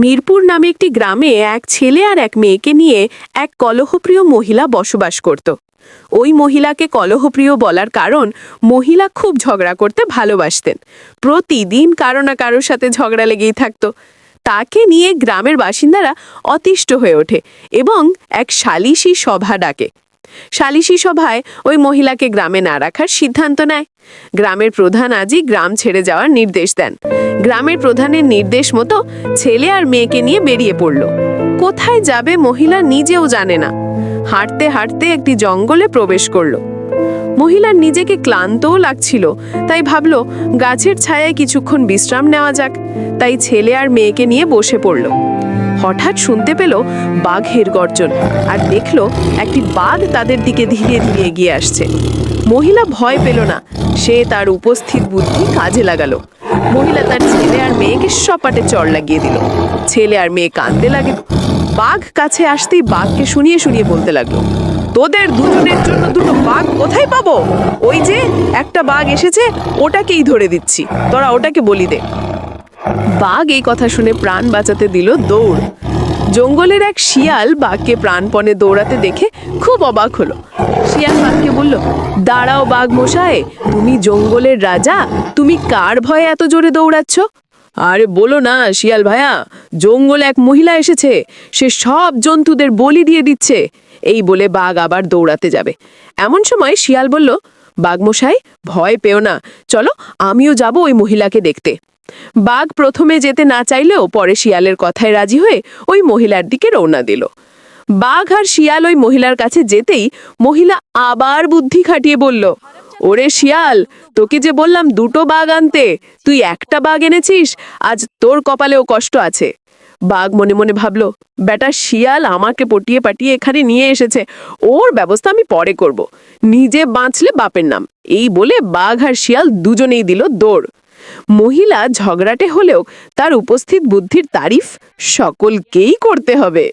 মিরপুর নামে একটি গ্রামে এক ছেলে আর এক মেয়েকে নিয়ে এক কলহপ্রিয় মহিলা বসবাস করত। ওই মহিলাকে কলহপ্রিয় বলার কারণ মহিলা খুব ঝগড়া করতে ভালোবাসতেন। প্রতিদিন কারো না কারোর সাথে ঝগড়া লেগেই থাকতো। তাকে নিয়ে গ্রামের বাসিন্দারা অতিষ্ঠ হয়ে ওঠে এবং এক সালিশি সভা ডাকে। সালিশি সভায় ওই মহিলাকে গ্রামে না রাখার সিদ্ধান্ত নেয়। গ্রামের প্রধান আজই গ্রাম ছেড়ে যাওয়ার নির্দেশ দেন। গ্রামের প্রধানের নির্দেশ মতো ছেলে আর মেয়েকে নিয়ে বেরিয়ে পড়ল। কোথায় যাবে মহিলা নিজেও জানে না। হাঁটতে হাঁটতে একটি জঙ্গলে প্রবেশ করলো। মহিলার নিজেকে ক্লান্তও লাগছিল, তাই ভাবলো গাছের ছায়ায় কিছুক্ষণ বিশ্রাম নেওয়া যাক। তাই ছেলে আর মেয়েকে নিয়ে বসে পড়ল। হঠাৎ শুনতে পেল বাঘের গর্জন, আর দেখলো একটি বাঘ তাদের দিকে ধীরে ধীরে এগিয়ে আসছে। মহিলা ভয় পেল না, সে তার উপস্থিত বুদ্ধি কাজে লাগালো। মহিলা তার ছেলে আর মেয়েকে সপাটে চড় লাগিয়ে দিল। ছেলে আর মেয়ে কাঁদতে লাগলো। বাঘ কাছে আসতেই বাঘকে শুনিয়ে শুনিয়ে বলতে লাগলো, তোদের দুজনের জন্য দুটো বাঘ কোথায় পাবো? ওই যে একটা বাঘ এসেছে, ওটাকেই ধরে দিচ্ছি, তোরা ওটাকে বলি দে। বাঘ এই কথা শুনে প্রাণ বাঁচাতে দিল দৌড়। জঙ্গলের এক শিয়াল বাঘকে প্রাণপণে দৌড়াতে দেখে খুব অবাক হলো। শিয়াল বাঘকে বলল, দাঁড়াও বাঘ মশাই, তুমি জঙ্গলের রাজা, তুমি কার ভয়ে এত জোরে দৌড়াচ্ছ? আরে বলো না শিয়াল ভাইয়া, জঙ্গলে এক মহিলা এসেছে, সে সব জন্তুদের বলি দিয়ে দিচ্ছে। এই বলে বাঘ আবার দৌড়াতে যাবে। এমন সময় শিয়াল বলল, বাঘ মশাই ভয় পেও না, চলো আমিও যাব ওই মহিলাকে দেখতে। বাঘ প্রথমে যেতে না চাইলেও পরে শিয়ালের কথায় রাজি হয়ে ওই মহিলার দিকে রওনা দিল। বাঘ আর শিয়াল ওই মহিলার কাছে যেতেই মহিলা আবার বুদ্ধি খাটিয়ে বলল, ওরে শিয়াল, তোকে যে বললাম দুটো বাঘ আনতে, তুই একটা বাঘ এনেছিস, আজ তোর কপালেও কষ্ট আছে। বাঘ মনে মনে ভাবলো, বেটা শিয়াল আমাকে পটিয়ে পাটিয়ে এখানে নিয়ে এসেছে, ওর ব্যবস্থা আমি পরে করব, নিজে বাঁচলে বাপের নাম। এই বলে বাঘ আর শিয়াল দুজনেই দিল দৌড়। মহিলা ঝগড়াটে হলেও তার উপস্থিত বুদ্ধির তারিফ সকলকেই করতে হবে।